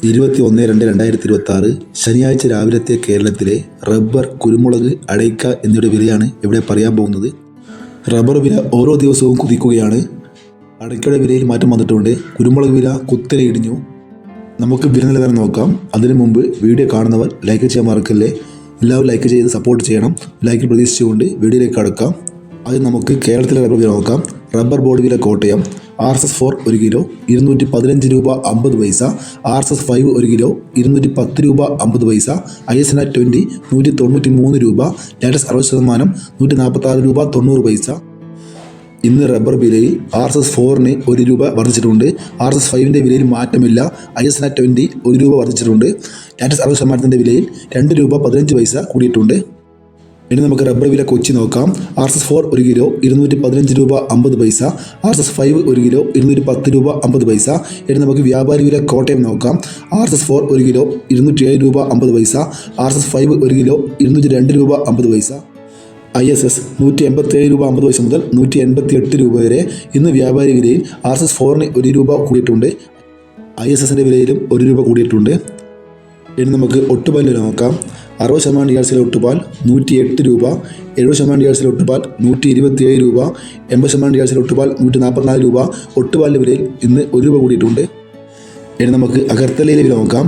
21/2/2026 ശനിയാഴ്ച രാവിലത്തെ കേരളത്തിലെ റബ്ബർ, കുരുമുളക്, അടയ്ക്ക എന്നിവയുടെ വിലയാണ് ഇവിടെ പറയാൻ പോകുന്നത്. റബ്ബർ വില ഓരോ ദിവസവും കുതിക്കുകയാണ്. അടയ്ക്കയുടെ വിലയിൽ മാറ്റം വന്നിട്ടുണ്ട്. കുരുമുളക് വില കുത്തനെ ഇടിഞ്ഞു. നമുക്ക് വില നിലവാരം നോക്കാം. അതിനു മുമ്പ് വീഡിയോ കാണുന്നവർ ലൈക്ക് ചെയ്യാൻ മറക്കല്ലേ. എല്ലാവരും ലൈക്ക് ചെയ്ത് സപ്പോർട്ട് ചെയ്യണം. ലൈക്കിൽ പ്രതീക്ഷിച്ചുകൊണ്ട് വീഡിയോയിലേക്ക് കടക്കാം. ആദ്യം നമുക്ക് കേരളത്തിലെ റബ്ബർ വില നോക്കാം. റബ്ബർ ബോർഡ് വില കോട്ടയം RSS4 1 കിലോ 215 രൂപ 50 പൈസ. RSS5 1 കിലോ 210 രൂപ 50 പൈസ. ISNA20 193 രൂപ. ലേറ്റസ്റ്റ് 60% 146 രൂപ 90 പൈസ. ഇന്ന് റബ്ബർ വിലയിൽ RSS4ന് 1 രൂപ വർദ്ധിച്ചിട്ടുണ്ട്. RSS5ൻ്റെ വിലയിൽ മാറ്റമില്ല. ISNA20 1 രൂപ വർദ്ധിച്ചിട്ടുണ്ട്. ലേറ്റസ്റ്റ് 60%ൻ്റെ വിലയിൽ 2 രൂപ 15 പൈസ കൂടിയിട്ടുണ്ട്. ഇനി നമുക്ക് റബ്ബർ വില കൊച്ചി നോക്കാം. RSS4 1 കിലോ 215 രൂപ 50 പൈസ. RSS5 1 കിലോ 210 രൂപ 50 പൈസ. ഇനി നമുക്ക് വ്യാപാരി വില കോട്ടയം നോക്കാം. RSS4 1 കിലോ 207 രൂപ 50 പൈസ. RSS5 1 കിലോ 202 രൂപ 50 പൈസ. ISS 187 രൂപ 50 പൈസ മുതൽ 188 രൂപ വരെ. ഇന്ന് വ്യാപാരി വിലയിൽ RSS4ന് 1 രൂപ കൂടിയിട്ടുണ്ട്. ISSൻ്റെ വിലയിലും 1 രൂപ കൂടിയിട്ടുണ്ട്. ഇനി നമുക്ക് ഒട്ടുപാലിൽ നോക്കാം. 60% DRCയിലെ ഒട്ടുപാൽ 108 രൂപ. 70% DRCയിലെ ഒട്ടുപാൽ 127 രൂപ. 80% DRCയിലെ ഒട്ടുപാൽ 144 രൂപ. ഒട്ടുപാലിൻ്റെ വിലയിൽ ഇന്ന് 1 രൂപ കൂടിയിട്ടുണ്ട്. ഇനി നമുക്ക് അഗർത്തലയിലെ വില നോക്കാം.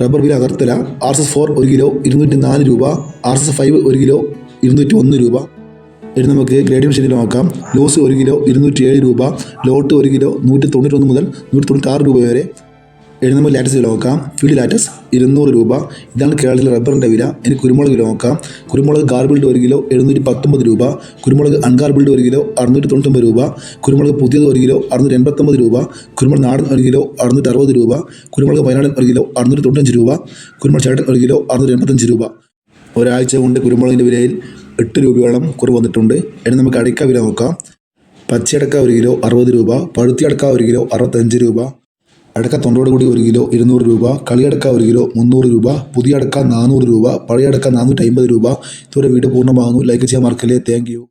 റബ്ബർ വില അഗർത്തല RSS4 1 കിലോ 204 രൂപ. RSS5 1 കിലോ 201 രൂപ. ഇനി നമുക്ക് ഗ്രേഡിയം ഷെയ്ഡിൽ നോക്കാം. ലോസ് 1 കിലോ 207 രൂപ. ലോട്ട് 1 കിലോ 191 മുതൽ 196 രൂപ വരെ. ഇനി നമ്മൾ ലാറ്റസ് വില നോക്കാം. ഫീൽഡ് ലാറ്റസ് 200 രൂപ. ഇതാണ് കേരളത്തിലെ റബ്ബറിൻ്റെ വില. ഇനി കുരുമുളക് വില നോക്കാം. കുരുമുളക് ഗാർബിൾഡ് 1 കിലോ 719 രൂപ. കുരുമുളക് അൺഗാർബിൾഡ് 1 കിലോ 699 രൂപ. കുരുമുളക് പുതിയത് 1 കിലോ 689 രൂപ. കുരുമുളക് നാടൻ 1 കിലോ 660 രൂപ. കുരുമുളക് വയനാടൻ 1 കിലോ 695 രൂപ. കുരുമുളക് ചേട്ടൻ 1 കിലോ 685 രൂപ. ഒരാഴ്ച കൊണ്ട് കുരുമുളകിൻ്റെ വിലയിൽ 8 രൂപയോളം കുറവ് വന്നിട്ടുണ്ട്. ഇനി നമുക്ക് അടയ്ക്ക വില നോക്കാം. പച്ചയടക്ക 1 കിലോ 60 രൂപ. പഴുത്തിയടക്ക 1 കിലോ 65 രൂപ. അടക്ക തൊണ്ടോട് കൂടി 1 കിലോ 200 രൂപ. കളിയടക്ക 1 കിലോ 300 രൂപ. പുതിയ അടക്ക 400 രൂപ. പഴയ അടക്ക 450 രൂപ. ഇതുവരെ വീഡിയോ പൂർണ്ണമാകുന്നു. ലൈക്ക് ചെയ്യാൻ മറക്കല്ലേ. Thank you.